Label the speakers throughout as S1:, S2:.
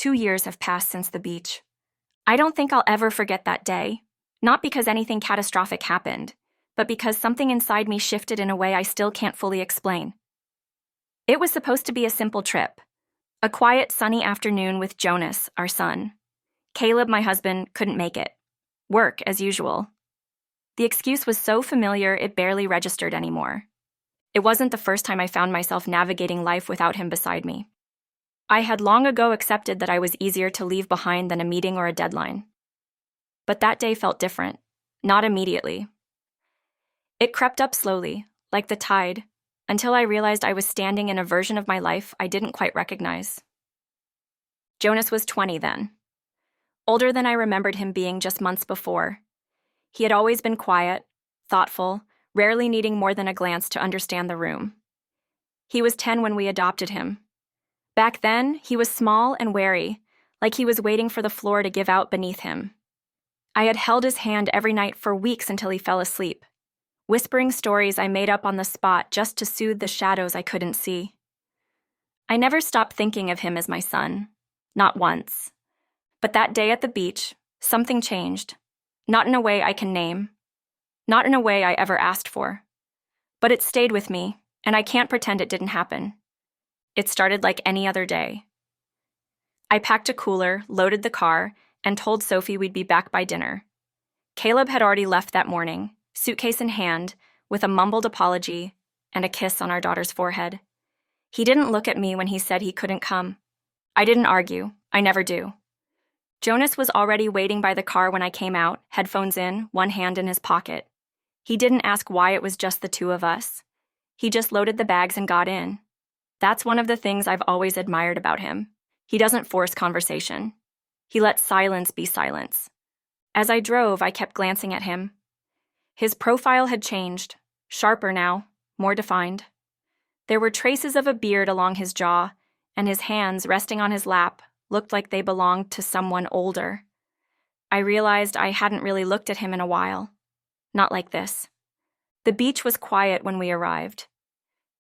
S1: 2 years have passed since the beach. I don't think I'll ever forget that day, not because anything catastrophic happened, but because something inside me shifted in a way I still can't fully explain. It was supposed to be a simple trip, a quiet, sunny afternoon with Jonas, our son. Caleb, my husband, couldn't make it. Work, as usual. The excuse was so familiar it barely registered anymore. It wasn't the first time I found myself navigating life without him beside me. I had long ago accepted that I was easier to leave behind than a meeting or a deadline. But that day felt different, not immediately. It crept up slowly, like the tide, until I realized I was standing in a version of my life I didn't quite recognize. Jonas was 20 then, older than I remembered him being just months before. He had always been quiet, thoughtful, rarely needing more than a glance to understand the room. He was 10 when we adopted him. Back then, he was small and wary, like he was waiting for the floor to give out beneath him. I had held his hand every night for weeks until he fell asleep, whispering stories I made up on the spot just to soothe the shadows I couldn't see. I never stopped thinking of him as my son, not once. But that day at the beach, something changed, not in a way I can name, not in a way I ever asked for. But it stayed with me, and I can't pretend it didn't happen. It started like any other day. I packed a cooler, loaded the car, and told Sophie we'd be back by dinner. Caleb had already left that morning, suitcase in hand, with a mumbled apology and a kiss on our daughter's forehead. He didn't look at me when he said he couldn't come. I didn't argue. I never do. Jonas was already waiting by the car when I came out, headphones in, one hand in his pocket. He didn't ask why it was just the two of us. He just loaded the bags and got in. That's one of the things I've always admired about him. He doesn't force conversation. He lets silence be silence. As I drove, I kept glancing at him. His profile had changed, sharper now, more defined. There were traces of a beard along his jaw, and his hands, resting on his lap, looked like they belonged to someone older. I realized I hadn't really looked at him in a while. Not like this. The beach was quiet when we arrived.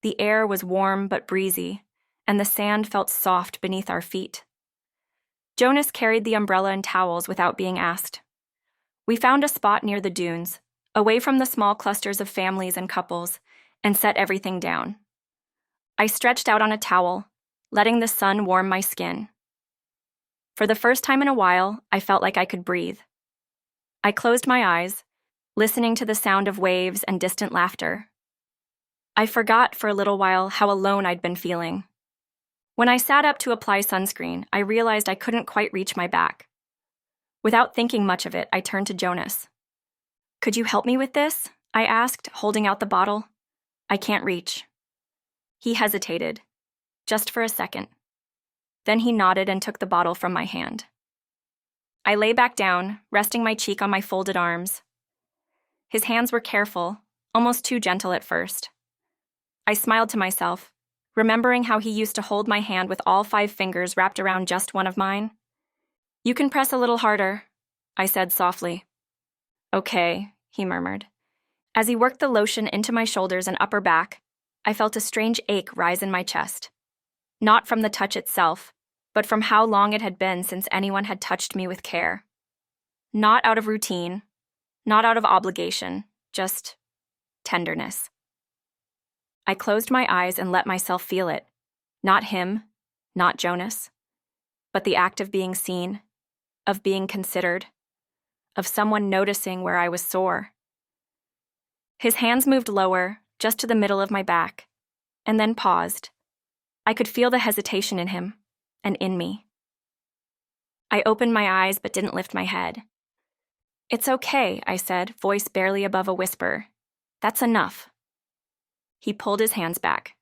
S1: The air was warm but breezy, and the sand felt soft beneath our feet. Jonas carried the umbrella and towels without being asked. We found a spot near the dunes, away from the small clusters of families and couples, and set everything down. I stretched out on a towel, letting the sun warm my skin. For the first time in a while, I felt like I could breathe. I closed my eyes, listening to the sound of waves and distant laughter. I forgot for a little while how alone I'd been feeling. When I sat up to apply sunscreen, I realized I couldn't quite reach my back. Without thinking much of it, I turned to Jonas. "Could you help me with this?" I asked, holding out the bottle. "I can't reach." He hesitated, just for a second. Then he nodded and took the bottle from my hand. I lay back down, resting my cheek on my folded arms. His hands were careful, almost too gentle at first. I smiled to myself, remembering how he used to hold my hand with all 5 fingers wrapped around just one of mine. "You can press a little harder," I said softly. "Okay," he murmured. As he worked the lotion into my shoulders and upper back, I felt a strange ache rise in my chest. Not from the touch itself, but from how long it had been since anyone had touched me with care. Not out of routine, not out of obligation, just tenderness. I closed my eyes and let myself feel it. Not him, not Jonas, but the act of being seen, of being considered, of someone noticing where I was sore. His hands moved lower, just to the middle of my back, and then paused. I could feel the hesitation in him, and in me. I opened my eyes but didn't lift my head. "It's okay," I said, voice barely above a whisper. "That's enough." He pulled his hands back.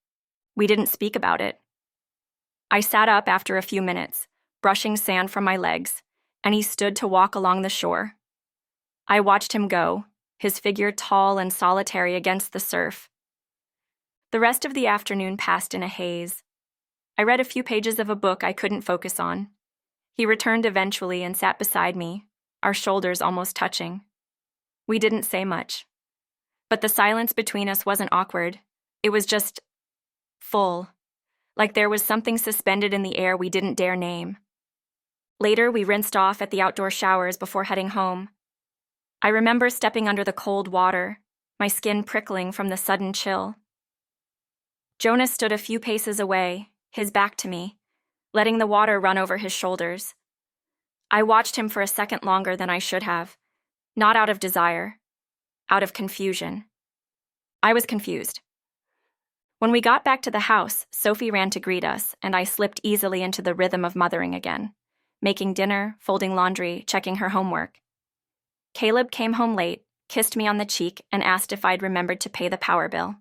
S1: We didn't speak about it. I sat up after a few minutes, brushing sand from my legs, and he stood to walk along the shore. I watched him go, his figure tall and solitary against the surf. The rest of the afternoon passed in a haze. I read a few pages of a book I couldn't focus on. He returned eventually and sat beside me, our shoulders almost touching. We didn't say much. But the silence between us wasn't awkward. It was just full, like there was something suspended in the air we didn't dare name. Later, we rinsed off at the outdoor showers before heading home. I remember stepping under the cold water, my skin prickling from the sudden chill. Jonas stood a few paces away, his back to me, letting the water run over his shoulders. I watched him for a second longer than I should have, not out of desire, out of confusion. I was confused. When we got back to the house, Sophie ran to greet us, and I slipped easily into the rhythm of mothering again, making dinner, folding laundry, checking her homework. Caleb came home late, kissed me on the cheek, and asked if I'd remembered to pay the power bill.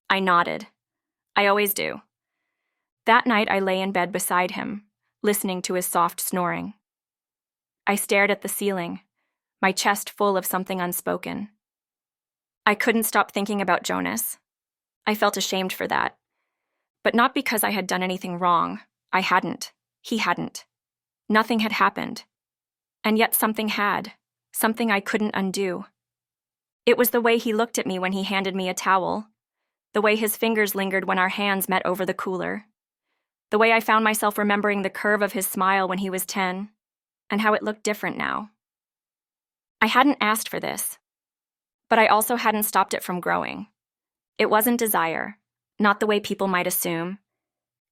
S1: I nodded. I always do. That night I lay in bed beside him, listening to his soft snoring. I stared at the ceiling, my chest full of something unspoken. I couldn't stop thinking about Jonas. I felt ashamed for that. But not because I had done anything wrong. I hadn't. He hadn't. Nothing had happened. And yet something had. Something I couldn't undo. It was the way he looked at me when he handed me a towel. The way his fingers lingered when our hands met over the cooler. The way I found myself remembering the curve of his smile when he was 10, and how it looked different now. I hadn't asked for this, but I also hadn't stopped it from growing. It wasn't desire, not the way people might assume.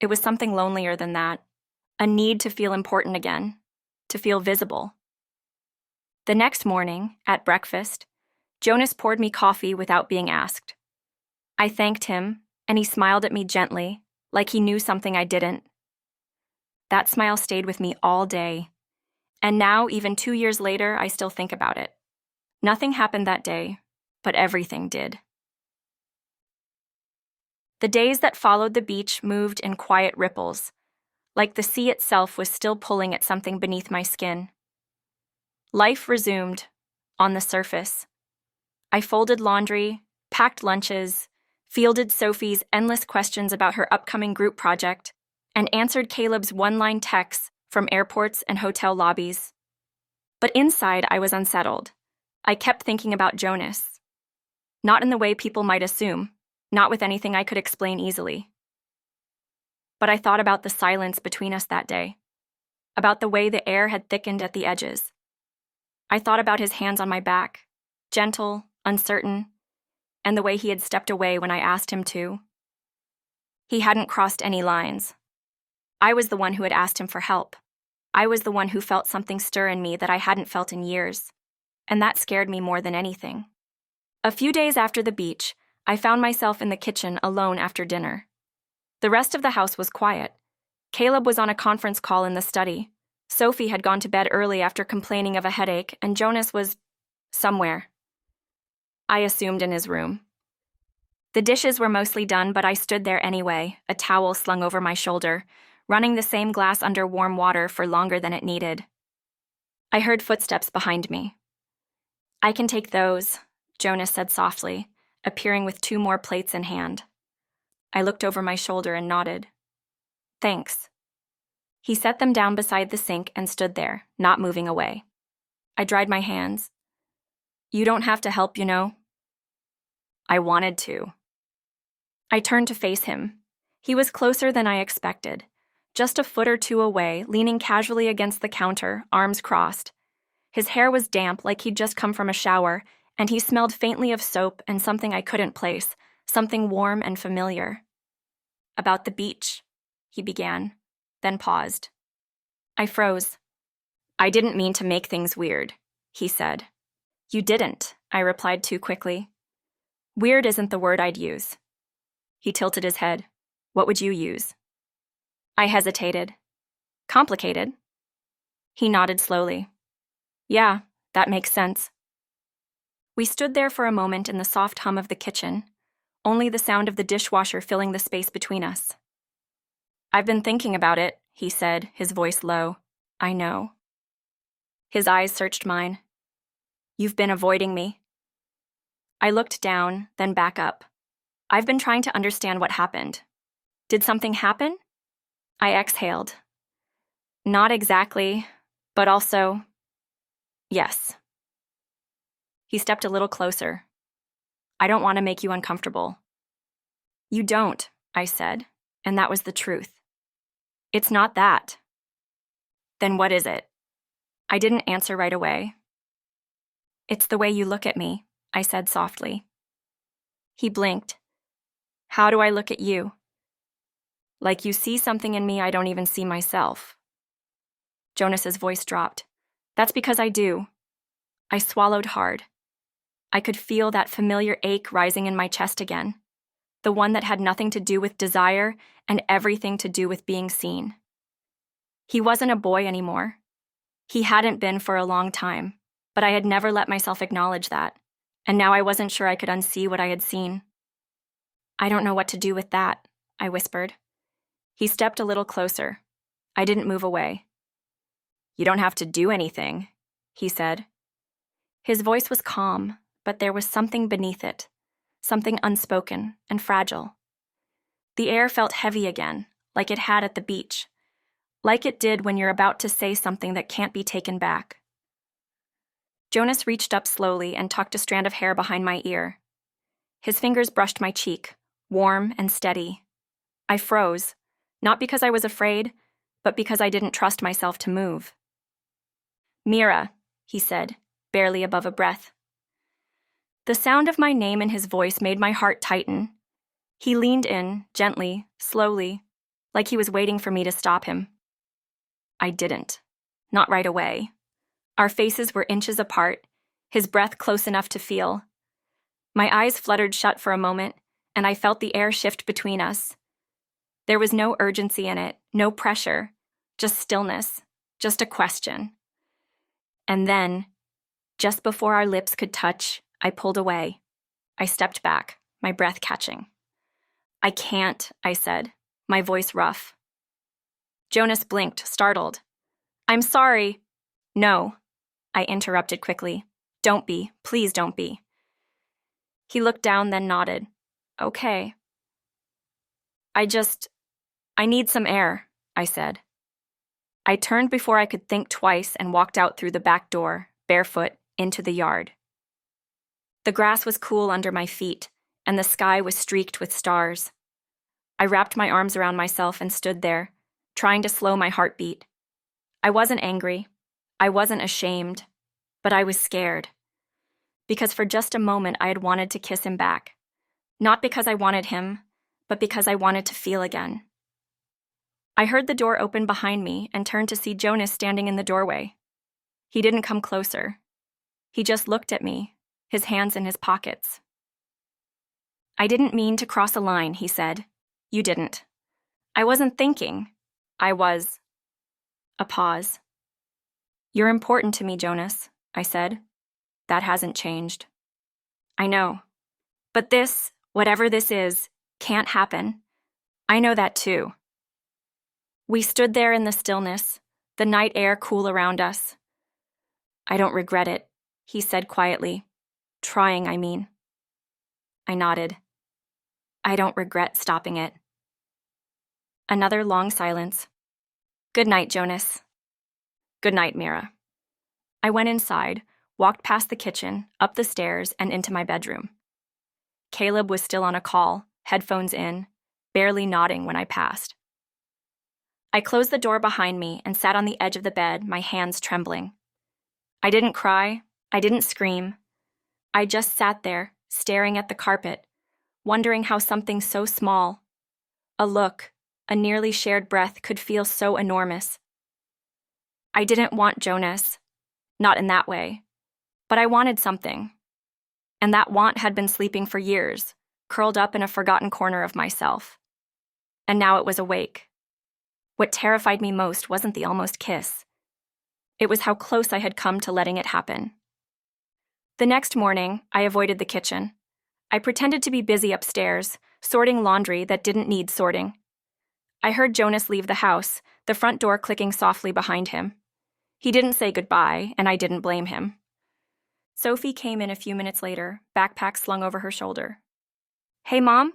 S1: It was something lonelier than that, a need to feel important again, to feel visible. The next morning, at breakfast, Jonas poured me coffee without being asked. I thanked him, and he smiled at me gently, like he knew something I didn't. That smile stayed with me all day, and now, even 2 years later, I still think about it. Nothing happened that day, but everything did. The days that followed the beach moved in quiet ripples, like the sea itself was still pulling at something beneath my skin. Life resumed, on the surface. I folded laundry, packed lunches, fielded Sophie's endless questions about her upcoming group project, and answered Caleb's one-line texts from airports and hotel lobbies. But inside, I was unsettled. I kept thinking about Jonas. Not in the way people might assume, not with anything I could explain easily. But I thought about the silence between us that day, about the way the air had thickened at the edges. I thought about his hands on my back, gentle, uncertain, and the way he had stepped away when I asked him to. He hadn't crossed any lines. I was the one who had asked him for help. I was the one who felt something stir in me that I hadn't felt in years, and that scared me more than anything. A few days after the beach, I found myself in the kitchen alone after dinner. The rest of the house was quiet. Caleb was on a conference call in the study. Sophie had gone to bed early after complaining of a headache, and Jonas was somewhere. I assumed in his room. The dishes were mostly done, but I stood there anyway, a towel slung over my shoulder, running the same glass under warm water for longer than it needed. I heard footsteps behind me. "I can take those," Jonas said softly, appearing with 2 more plates in hand. I looked over my shoulder and nodded. "Thanks." He set them down beside the sink and stood there, not moving away. I dried my hands. "You don't have to help, you know." I wanted to. I turned to face him. He was closer than I expected, just a foot or 2 away, leaning casually against the counter, arms crossed. His hair was damp, like he'd just come from a shower, and he smelled faintly of soap and something I couldn't place, something warm and familiar. "About the beach," he began, then paused. I froze. "I didn't mean to make things weird," he said. "You didn't," I replied too quickly. "Weird isn't the word I'd use." He tilted his head. "What would you use?" I hesitated. "Complicated?" He nodded slowly. "Yeah, that makes sense." We stood there for a moment in the soft hum of the kitchen, only the sound of the dishwasher filling the space between us. "I've been thinking about it," he said, his voice low. "I know." His eyes searched mine. "You've been avoiding me." I looked down, then back up. "I've been trying to understand what happened." "Did something happen?" I exhaled. "Not exactly, but also, yes." He stepped a little closer. "I don't want to make you uncomfortable." "You don't," I said, and that was the truth. "It's not that." Then what is it? I didn't answer right away. It's the way you look at me, I said softly. He blinked. How do I look at you? Like you see something in me I don't even see myself. Jonas's voice dropped. That's because I do. I swallowed hard. I could feel that familiar ache rising in my chest again, the one that had nothing to do with desire and everything to do with being seen. He wasn't a boy anymore. He hadn't been for a long time, but I had never let myself acknowledge that, and now I wasn't sure I could unsee what I had seen. I don't know what to do with that, I whispered. He stepped a little closer. I didn't move away. You don't have to do anything, he said. His voice was calm, but there was something beneath it, something unspoken and fragile. The air felt heavy again, like it had at the beach, like it did when you're about to say something that can't be taken back. Jonas reached up slowly and tucked a strand of hair behind my ear. His fingers brushed my cheek, warm and steady. I froze, not because I was afraid, but because I didn't trust myself to move. Mira, he said, barely above a breath. The sound of my name in his voice made my heart tighten. He leaned in, gently, slowly, like he was waiting for me to stop him. I didn't. Not right away. Our faces were inches apart, his breath close enough to feel. My eyes fluttered shut for a moment, and I felt the air shift between us. There was no urgency in it, no pressure, just stillness, just a question. And then, just before our lips could touch, I pulled away. I stepped back, my breath catching. I can't, I said, my voice rough. Jonas blinked, startled. I'm sorry. No, I interrupted quickly. Don't be, please don't be. He looked down, then nodded. Okay. I need some air, I said. I turned before I could think twice and walked out through the back door, barefoot, into the yard. The grass was cool under my feet, and the sky was streaked with stars. I wrapped my arms around myself and stood there, trying to slow my heartbeat. I wasn't angry. I wasn't ashamed, but I was scared. Because for just a moment I had wanted to kiss him back. Not because I wanted him, but because I wanted to feel again. I heard the door open behind me and turned to see Jonas standing in the doorway. He didn't come closer. He just looked at me, his hands in his pockets. I didn't mean to cross a line, he said. You didn't. I wasn't thinking. I was. A pause. You're important to me, Jonas, I said. That hasn't changed. I know. But this, whatever this is, can't happen. I know that too. We stood there in the stillness, the night air cool around us. I don't regret it, he said quietly. Trying, I mean. I nodded. I don't regret stopping it. Another long silence. Good night, Jonas. Good night, Mira. I went inside, walked past the kitchen, up the stairs, and into my bedroom. Caleb was still on a call, headphones in, barely nodding when I passed. I closed the door behind me and sat on the edge of the bed, my hands trembling. I didn't cry. I didn't scream. I just sat there, staring at the carpet, wondering how something so small, a look, a nearly shared breath, could feel so enormous. I didn't want Jonas, not in that way, but I wanted something. And that want had been sleeping for years, curled up in a forgotten corner of myself. And now it was awake. What terrified me most wasn't the almost kiss. It was how close I had come to letting it happen. The next morning, I avoided the kitchen. I pretended to be busy upstairs, sorting laundry that didn't need sorting. I heard Jonas leave the house, the front door clicking softly behind him. He didn't say goodbye, and I didn't blame him. Sophie came in a few minutes later, backpack slung over her shoulder. Hey, Mom?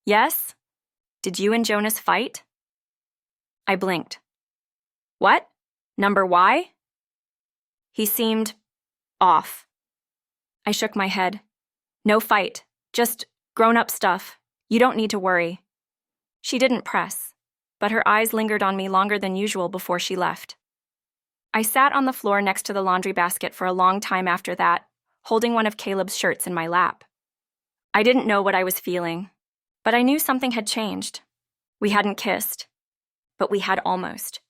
S1: Yes? Did you and Jonas fight? I blinked. What? Number Y? He seemed off. I shook my head. No fight, just grown-up stuff. You don't need to worry. She didn't press, but her eyes lingered on me longer than usual before she left. I sat on the floor next to the laundry basket for a long time after that, holding one of Caleb's shirts in my lap. I didn't know what I was feeling, but I knew something had changed. We hadn't kissed, but we had almost.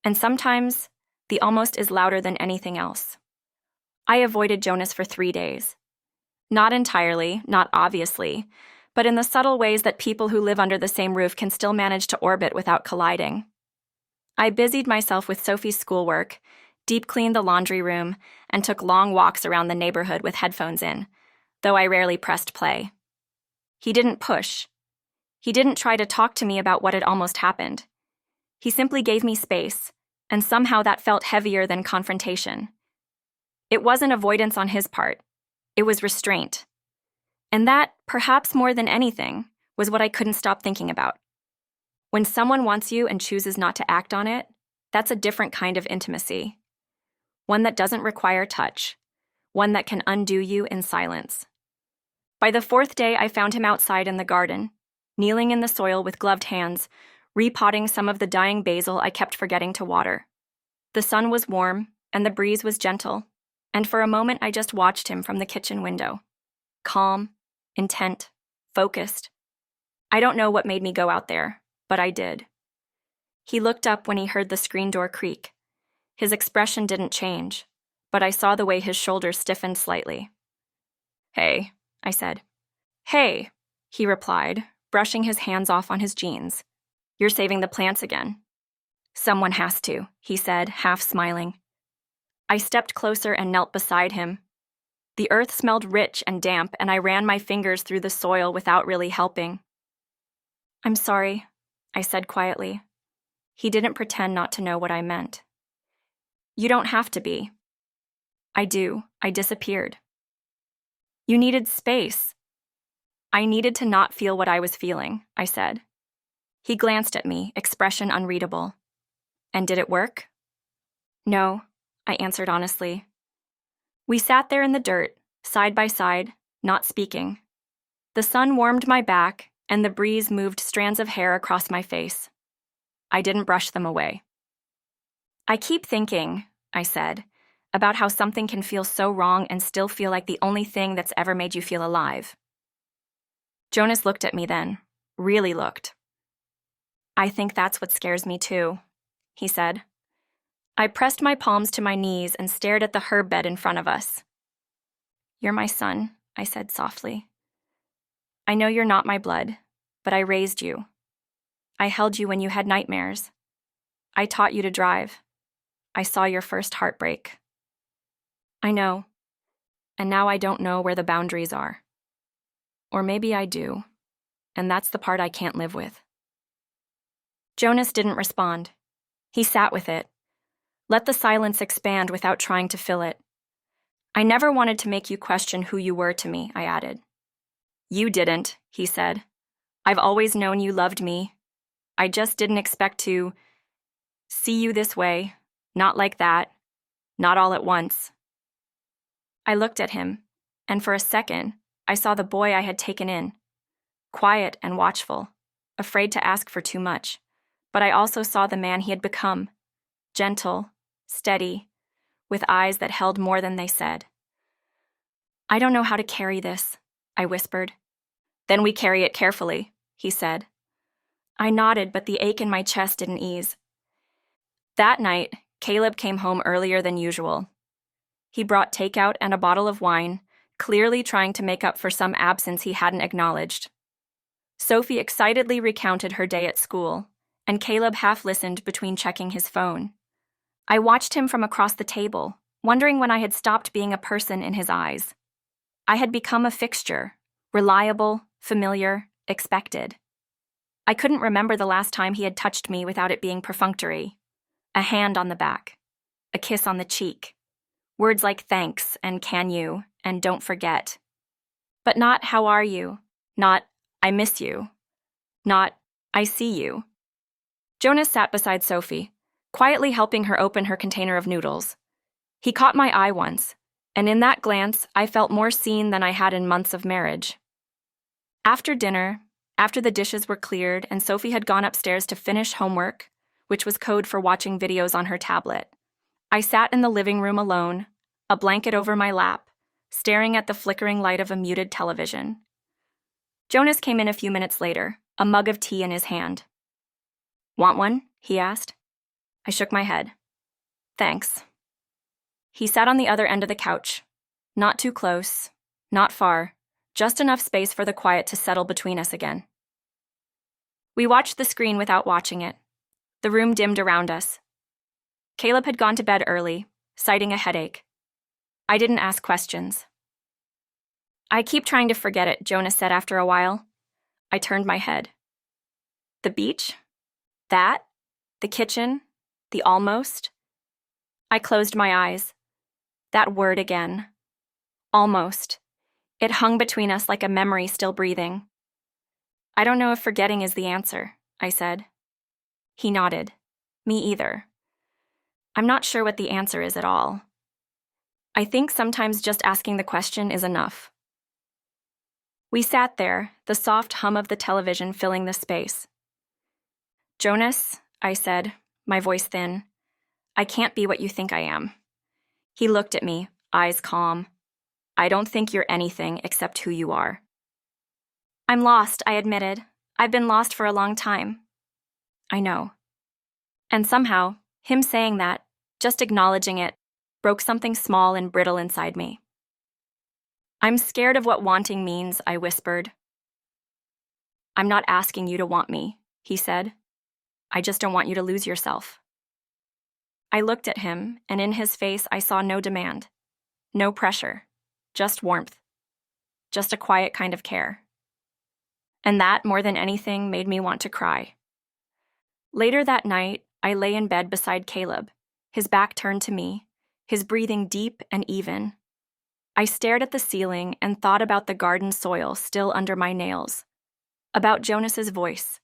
S1: And sometimes, the almost is louder than anything else. I avoided Jonas for 3 days. Not entirely, not obviously, but in the subtle ways that people who live under the same roof can still manage to orbit without colliding. I busied myself with Sophie's schoolwork, deep cleaned the laundry room, and took long walks around the neighborhood with headphones in, though I rarely pressed play. He didn't push. He didn't try to talk to me about what had almost happened. He simply gave me space, and somehow that felt heavier than confrontation. It wasn't avoidance on his part. It was restraint. And that, perhaps more than anything, was what I couldn't stop thinking about. When someone wants you and chooses not to act on it, that's a different kind of intimacy. One that doesn't require touch. One that can undo you in silence. By the 4th day, I found him outside in the garden, kneeling in the soil with gloved hands, repotting some of the dying basil I kept forgetting to water. The sun was warm, and the breeze was gentle, and for a moment I just watched him from the kitchen window. Calm, intent, focused. I don't know what made me go out there, but I did. He looked up when he heard the screen door creak. His expression didn't change, but I saw the way his shoulders stiffened slightly. "Hey," I said. "Hey," he replied, brushing his hands off on his jeans. "You're saving the plants again." "Someone has to," he said, half smiling. I stepped closer and knelt beside him. The earth smelled rich and damp, and I ran my fingers through the soil without really helping. "I'm sorry," I said quietly. He didn't pretend not to know what I meant. "You don't have to be." "I do. I disappeared." "You needed space." "I needed to not feel what I was feeling," I said. He glanced at me, expression unreadable. "And did it work?" "No," I answered honestly. We sat there in the dirt, side by side, not speaking. The sun warmed my back, and the breeze moved strands of hair across my face. I didn't brush them away. "I keep thinking," I said, "about how something can feel so wrong and still feel like the only thing that's ever made you feel alive." Jonas looked at me then, really looked. "I think that's what scares me too," he said. I pressed my palms to my knees and stared at the herb bed in front of us. "You're my son," I said softly. "I know you're not my blood, but I raised you. I held you when you had nightmares. I taught you to drive. I saw your first heartbreak. I know, and now I don't know where the boundaries are. Or maybe I do, and that's the part I can't live with." Jonas didn't respond. He sat with it. Let the silence expand without trying to fill it. "I never wanted to make you question who you were to me," I added. "You didn't," he said. "I've always known you loved me. I just didn't expect to see you this way, not like that, not all at once." I looked at him, and for a second, I saw the boy I had taken in, quiet and watchful, afraid to ask for too much, but I also saw the man he had become, gentle, steady, with eyes that held more than they said. "I don't know how to carry this," I whispered. "Then we carry it carefully," he said. I nodded, but the ache in my chest didn't ease. That night, Caleb came home earlier than usual. He brought takeout and a bottle of wine, clearly trying to make up for some absence he hadn't acknowledged. Sophie excitedly recounted her day at school, and Caleb half listened between checking his phone. I watched him from across the table, wondering when I had stopped being a person in his eyes. I had become a fixture, reliable, familiar, expected. I couldn't remember the last time he had touched me without it being perfunctory. A hand on the back, a kiss on the cheek, words like thanks and can you and don't forget. But not how are you, not I miss you, not I see you. Jonas sat beside Sophie, quietly helping her open her container of noodles. He caught my eye once, and in that glance, I felt more seen than I had in months of marriage. After dinner, after the dishes were cleared and Sophie had gone upstairs to finish homework, which was code for watching videos on her tablet, I sat in the living room alone, a blanket over my lap, staring at the flickering light of a muted television. Jonas came in a few minutes later, a mug of tea in his hand. "Want one?" he asked. I shook my head. "Thanks." He sat on the other end of the couch. Not too close, not far, just enough space for the quiet to settle between us again. We watched the screen without watching it. The room dimmed around us. Caleb had gone to bed early, citing a headache. I didn't ask questions. "I keep trying to forget it," Jonas said after a while. I turned my head. The beach? That? The kitchen? The almost? I closed my eyes. That word again. Almost. It hung between us like a memory still breathing. "I don't know if forgetting is the answer," I said. He nodded. "Me either. I'm not sure what the answer is at all. I think sometimes just asking the question is enough." We sat there, the soft hum of the television filling the space. "Jonas," I said, my voice thin, "I can't be what you think I am." He looked at me, eyes calm. "I don't think you're anything except who you are." "I'm lost," I admitted. "I've been lost for a long time." "I know." And somehow, him saying that, just acknowledging it, broke something small and brittle inside me. "I'm scared of what wanting means," I whispered. "I'm not asking you to want me," he said. "I just don't want you to lose yourself." I looked at him, and in his face I saw no demand, no pressure, just warmth, just a quiet kind of care. And that, more than anything, made me want to cry. Later that night, I lay in bed beside Caleb, his back turned to me, his breathing deep and even. I stared at the ceiling and thought about the garden soil still under my nails, about Jonas's voice,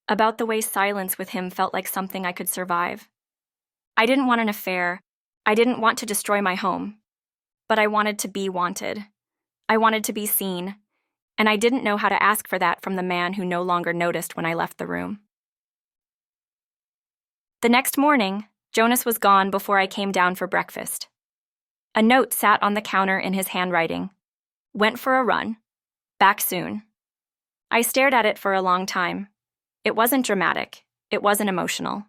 S1: about the way silence with him felt like something I could survive. I didn't want an affair. I didn't want to destroy my home. But I wanted to be wanted. I wanted to be seen. And I didn't know how to ask for that from the man who no longer noticed when I left the room. The next morning, Jonas was gone before I came down for breakfast. A note sat on the counter in his handwriting. "Went for a run. Back soon." I stared at it for a long time. It wasn't dramatic. It wasn't emotional.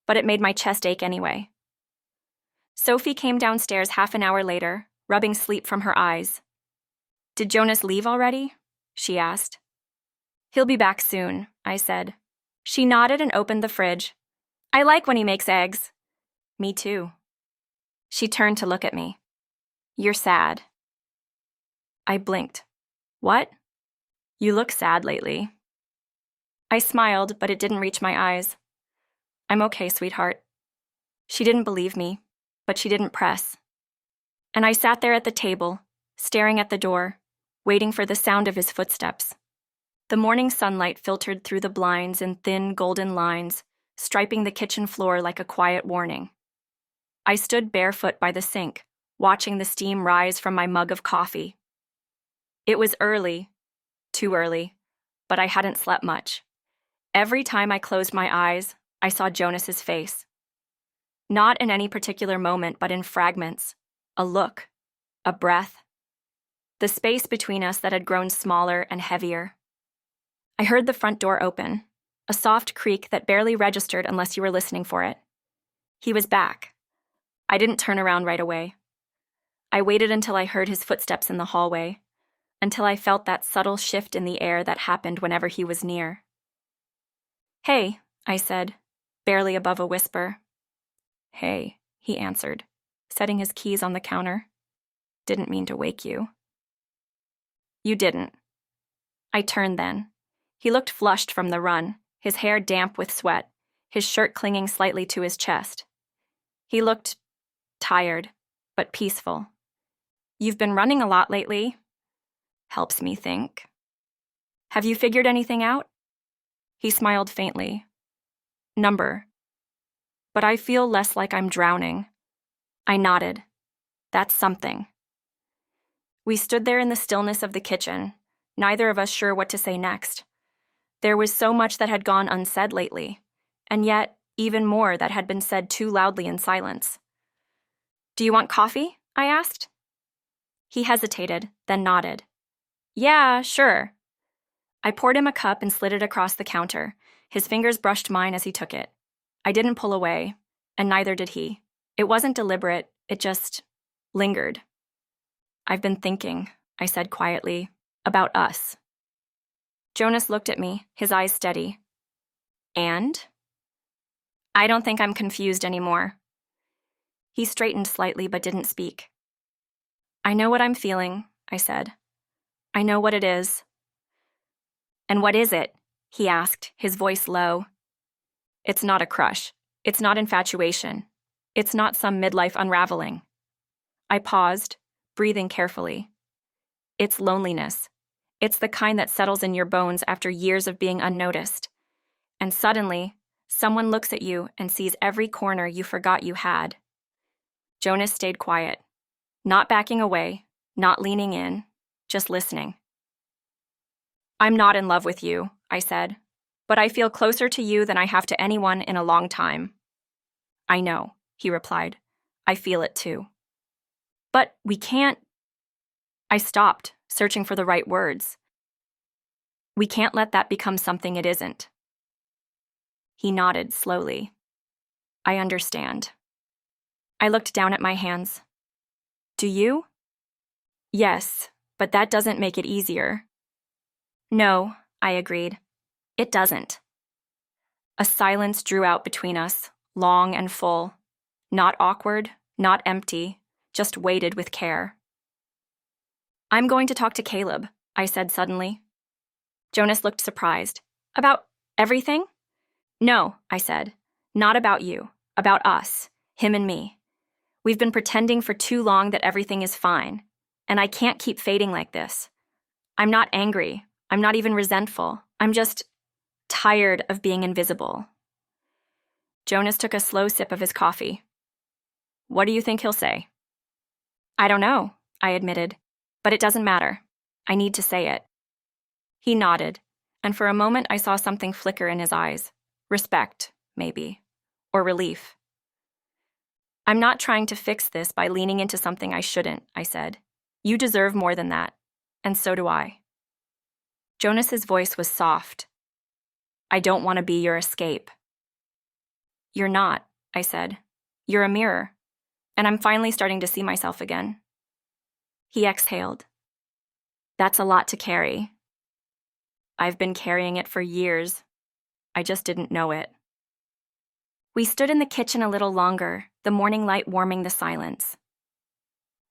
S1: But it made my chest ache anyway. Sophie came downstairs half an hour later, rubbing sleep from her eyes. "Did Jonas leave already?" she asked. "He'll be back soon," I said. She nodded and opened the fridge. "I like when he makes eggs." "Me too." She turned to look at me. "You're sad." I blinked. "What?" "You look sad lately." I smiled, but it didn't reach my eyes. "I'm okay, sweetheart." She didn't believe me, but she didn't press. And I sat there at the table, staring at the door, waiting for the sound of his footsteps. The morning sunlight filtered through the blinds in thin golden lines, striping the kitchen floor like a quiet warning. I stood barefoot by the sink, watching the steam rise from my mug of coffee. It was early, too early, but I hadn't slept much. Every time I closed my eyes, I saw Jonas's face. Not in any particular moment, but in fragments. A look, a breath. The space between us that had grown smaller and heavier. I heard the front door open, a soft creak that barely registered unless you were listening for it. He was back. I didn't turn around right away. I waited until I heard his footsteps in the hallway, until I felt that subtle shift in the air that happened whenever he was near. "Hey," I said, barely above a whisper. "Hey," he answered, setting his keys on the counter. "Didn't mean to wake you." "You didn't." I turned then. He looked flushed from the run, his hair damp with sweat, his shirt clinging slightly to his chest. He looked tired, but peaceful. "You've been running a lot lately." "Helps me think." "Have you figured anything out?" He smiled faintly. "Number. But I feel less like I'm drowning." I nodded. "That's something." We stood there in the stillness of the kitchen, neither of us sure what to say next. There was so much that had gone unsaid lately, and yet even more that had been said too loudly in silence. Do you want coffee? I asked. He hesitated, then nodded. Yeah, sure. I poured him a cup and slid it across the counter. His fingers brushed mine as he took it. I didn't pull away, and neither did he. It wasn't deliberate, it just lingered. I've been thinking, I said quietly, about us. Jonas looked at me, his eyes steady. And? I don't think I'm confused anymore. He straightened slightly but didn't speak. I know what I'm feeling, I said. I know what it is. And what is it? He asked, his voice low. It's not a crush. It's not infatuation. It's not some midlife unraveling. I paused, breathing carefully. It's loneliness. It's the kind that settles in your bones after years of being unnoticed. And suddenly, someone looks at you and sees every corner you forgot you had. Jonas stayed quiet, not backing away, not leaning in, just listening. I'm not in love with you, I said, but I feel closer to you than I have to anyone in a long time. I know, he replied. I feel it too. But we can't. I stopped, searching for the right words. We can't let that become something it isn't. He nodded slowly. I understand. I looked down at my hands. Do you? Yes, but that doesn't make it easier. No, I agreed. It doesn't. A silence drew out between us, long and full. Not awkward, not empty, just weighted with care. I'm going to talk to Caleb, I said suddenly. Jonas looked surprised. About everything? No, I said. Not about you. About us. Him and me. We've been pretending for too long that everything is fine, and I can't keep fading like this. I'm not angry. I'm not even resentful. I'm just tired of being invisible. Jonas took a slow sip of his coffee. What do you think he'll say? I don't know, I admitted, but it doesn't matter. I need to say it. He nodded, and for a moment I saw something flicker in his eyes. Respect, maybe, or relief. I'm not trying to fix this by leaning into something I shouldn't, I said. You deserve more than that, and so do I. Jonas's voice was soft. I don't want to be your escape. You're not, I said. You're a mirror, and I'm finally starting to see myself again. He exhaled. That's a lot to carry. I've been carrying it for years. I just didn't know it. We stood in the kitchen a little longer, the morning light warming the silence.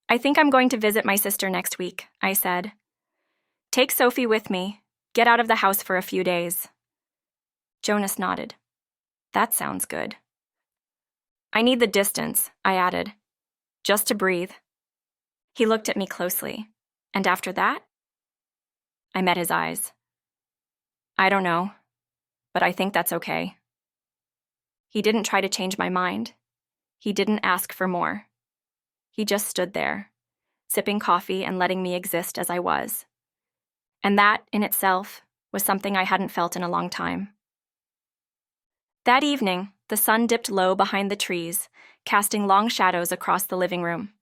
S1: I think I'm going to visit my sister next week, I said. Take Sophie with me. Get out of the house for a few days. Jonas nodded. That sounds good. I need the distance, I added. Just to breathe. He looked at me closely. And after that? I met his eyes. I don't know, but I think that's okay. He didn't try to change my mind. He didn't ask for more. He just stood there, sipping coffee and letting me exist as I was. And that, in itself, was something I hadn't felt in a long time. That evening, the sun dipped low behind the trees, casting long shadows across the living room.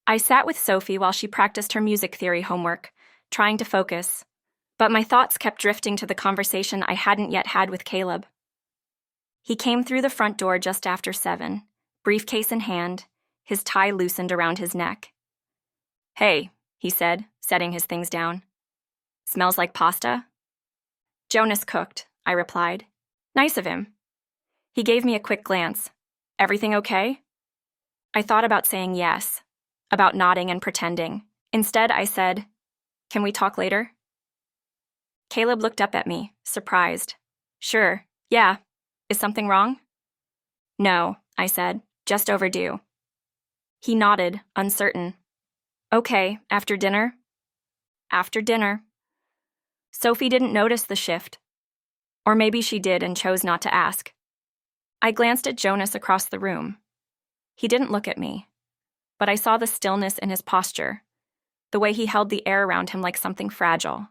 S1: I sat with Sophie while she practiced her music theory homework, trying to focus, but my thoughts kept drifting to the conversation I hadn't yet had with Caleb. He came through the front door just after 7, briefcase in hand, his tie loosened around his neck. Hey, he said, setting his things down. Smells like pasta? Jonas cooked, I replied. Nice of him. He gave me a quick glance. Everything okay? I thought about saying yes, about nodding and pretending. Instead, I said, Can we talk later? Caleb looked up at me, surprised. Sure, yeah. Is something wrong? No, I said, just overdue. He nodded, uncertain. Okay, after dinner? After dinner. Sophie didn't notice the shift. Or maybe she did and chose not to ask. I glanced at Jonas across the room. He didn't look at me, but I saw the stillness in his posture, the way he held the air around him like something fragile.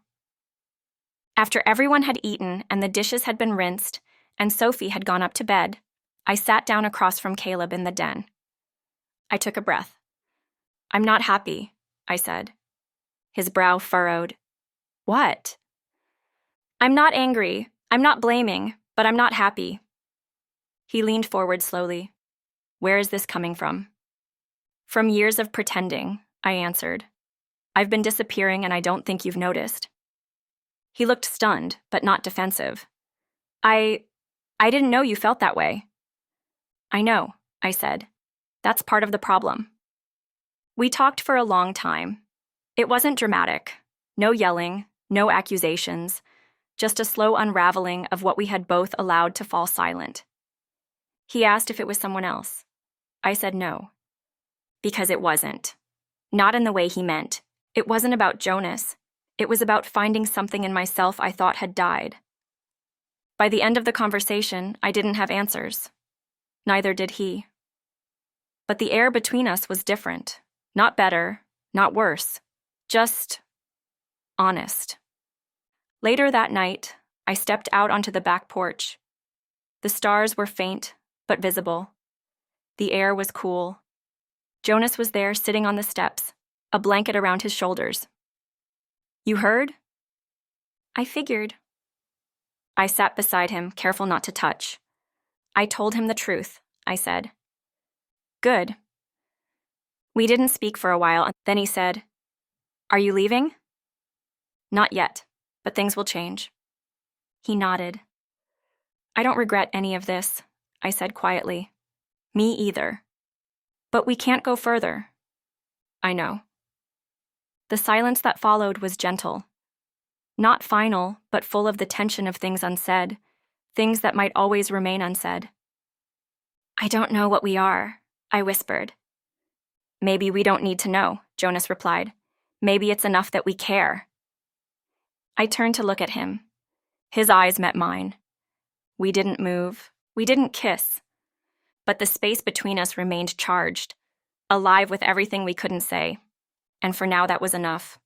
S1: After everyone had eaten and the dishes had been rinsed, and Sophie had gone up to bed, I sat down across from Caleb in the den. I took a breath. I'm not happy, I said. His brow furrowed. What? I'm not angry. I'm not blaming, but I'm not happy. He leaned forward slowly. Where is this coming from? From years of pretending, I answered. I've been disappearing and I don't think you've noticed. He looked stunned, but not defensive. I didn't know you felt that way. I know, I said. That's part of the problem. We talked for a long time. It wasn't dramatic. No yelling, no accusations, just a slow unraveling of what we had both allowed to fall silent. He asked if it was someone else. I said no. Because it wasn't. Not in the way he meant. It wasn't about Jonas. It was about finding something in myself I thought had died. By the end of the conversation, I didn't have answers. Neither did he. But the air between us was different. Not better, not worse. Just honest. Later that night, I stepped out onto the back porch. The stars were faint, but visible. The air was cool. Jonas was there sitting on the steps, a blanket around his shoulders. You heard? I figured. I sat beside him, careful not to touch. I told him the truth, I said. Good. We didn't speak for a while, then he said, Are you leaving? Not yet, but things will change. He nodded. I don't regret any of this, I said quietly. Me either. But we can't go further. I know. The silence that followed was gentle. Not final, but full of the tension of things unsaid, things that might always remain unsaid. I don't know what we are, I whispered. Maybe we don't need to know, Jonas replied. Maybe it's enough that we care. I turned to look at him. His eyes met mine. We didn't move. We didn't kiss. But the space between us remained charged, alive with everything we couldn't say. And for now, that was enough.